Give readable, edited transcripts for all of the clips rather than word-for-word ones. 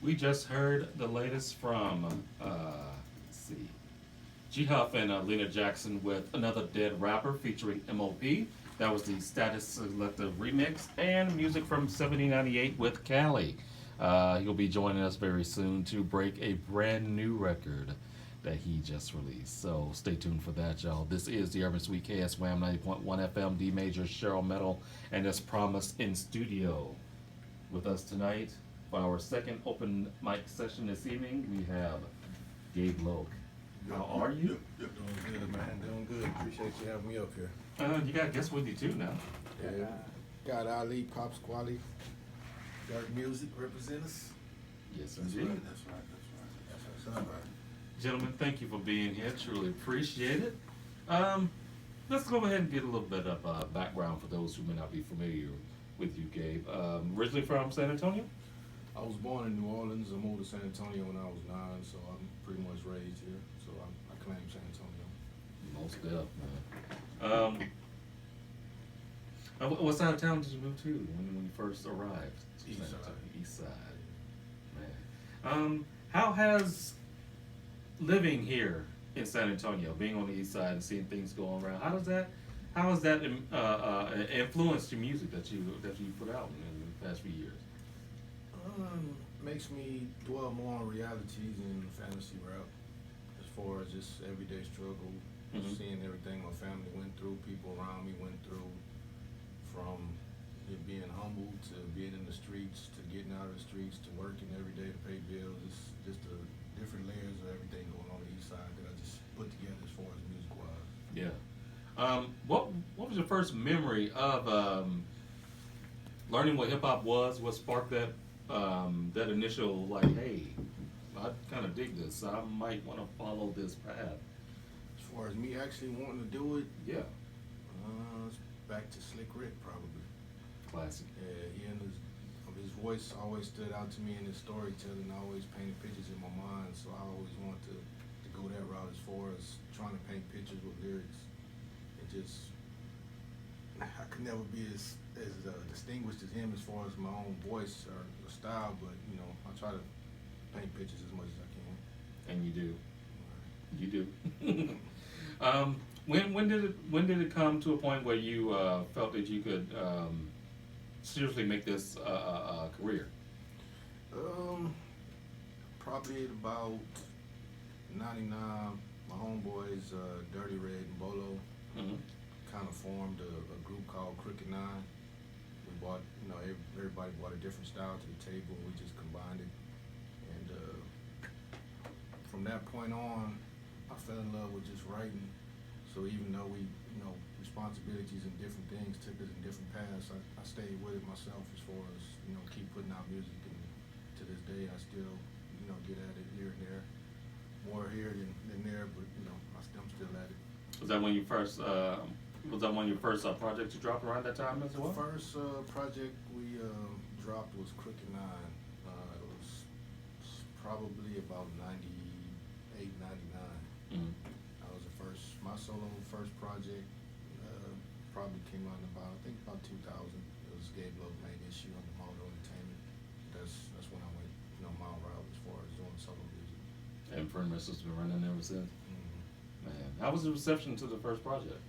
We just heard the latest from, let's see, G Huff and Lena Jackson with Another Dead Rapper featuring MOP. That was the Status Selective remix, and music from 1798 with Cali. He'll be joining us very soon to break a brand new record that he just released. So stay tuned for that, y'all. This is the Urban Suite KSWAM 90.1 FM, D Major, Cheryl Metal, and as promised in studio with us tonight for our second open mic session this evening, we have Gabe Loke. How are you? Doing good, man. Doing good. Appreciate you having me up here. You got guests with you too now. Yeah. Got Ali, Pop Squally, Dark Music represent us. Yes, That's indeed. right. That's right. Gentlemen, thank you for being here. Truly appreciate it. Let's go ahead and get a little bit of background for those who may not be familiar with you, Gabe. Originally from San Antonio? I was born in New Orleans. I moved to San Antonio when I was 9, so I'm pretty much raised here. So I claim San Antonio. Most deaf, man. What side of town did you move to when you first arrived? East San side. Antonio? East side. Man. How has living here in San Antonio, being on the east side and seeing things going around, how has that influenced your music that you put out in the past few years? Makes me dwell more on realities and fantasy rap, as far as just everyday struggle, seeing everything my family went through, people around me went through, from it being humble to being in the streets to getting out of the streets to working every day to pay bills. It's just the different layers of everything going on the east side that I just put together as far as music wise. Yeah. What was your first memory of learning what hip hop was? What sparked that initial like, hey, I kind of dig this. I might want to follow this path. As far as me actually wanting to do it, Yeah. it's back to Slick Rick probably. Classic. Yeah, he and his voice always stood out to me in his storytelling. I always painted pictures in my mind, so I always wanted to go that route as far as trying to paint pictures with lyrics. It just, I could never be as distinguished as him as far as my own voice or style, but I try to paint pictures as much as I can. And you do. You do. When did it come to a point where you felt that you could seriously make this a career? Probably at about 99. My homeboys, Dirty Red and Bolo, kind of formed a group called Crooked Nine. We bought, everybody brought a different style to the table. We just combined it, and from that point on, I fell in love with just writing. So even though we, responsibilities and different things took us in different paths, I stayed with it myself as far as, keep putting out music. And to this day, I still, get at it here and there. More here than there, but, I'm still at it. Was that when you first, was that one of your first projects you dropped around that time as well? The first project we dropped was Crooked Nine. It was probably about 98, 99. That was the first, my solo first project. Probably came out in about 2000. It was Gabe Lowe main issue on the Modo Entertainment. That's when I went, my route as far as doing solo music. And pretty much has been running ever since. Man, how was the reception to the first project?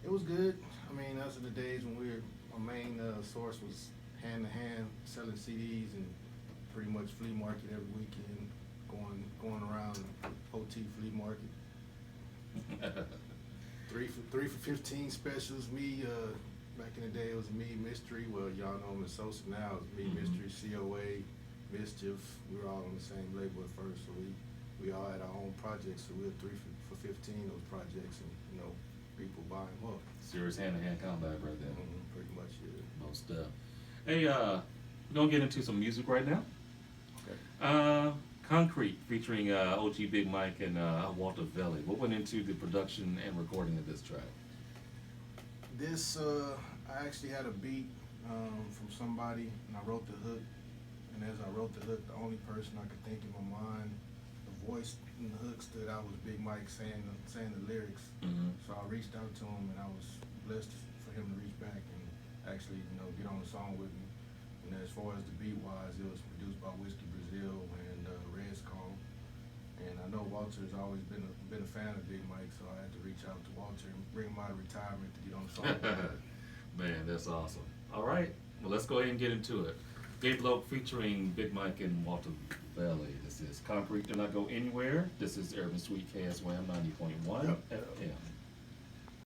It was good. I mean, those are the days when our main source was hand to hand selling CDs and pretty much flea market every weekend, going around OT flea market. 3 for 15 specials. Me, back in the day, it was me, Mystery. Well, y'all know him as Sosa now. It's me, Mystery, COA, Mischief. We were all on the same label at first, so we all had our own projects. So we had 3 for 15 those projects, and people buy them up. Serious hand-to-hand combat right there. Pretty much, yeah. Most stuff. Hey, we're gonna get into some music right now. Okay. Concrete featuring OG Big Mike and Walter Velli. What went into the production and recording of this track? This, I actually had a beat from somebody, and I wrote the hook. And as I wrote the hook, the only person I could think in my mind, the voice in the hook stood out was Big Mike saying the lyrics. So I reached out to him, and I was blessed for him to reach back and actually, get on the song with me. And as far as the beat wise, it was produced by Whiskey Brazil and Red Skull. And I know Walter's always been a fan of Big Mike, so I had to reach out to Walter and bring him out of retirement to get on the song. Man, that's awesome. All right, well, let's go ahead and get into it. Gabe Loke featuring Big Mike and Walter Valley. This is Concrete Do Not Go Anywhere. This is Urban Sweet KSWAM 90.1 Yep. FM.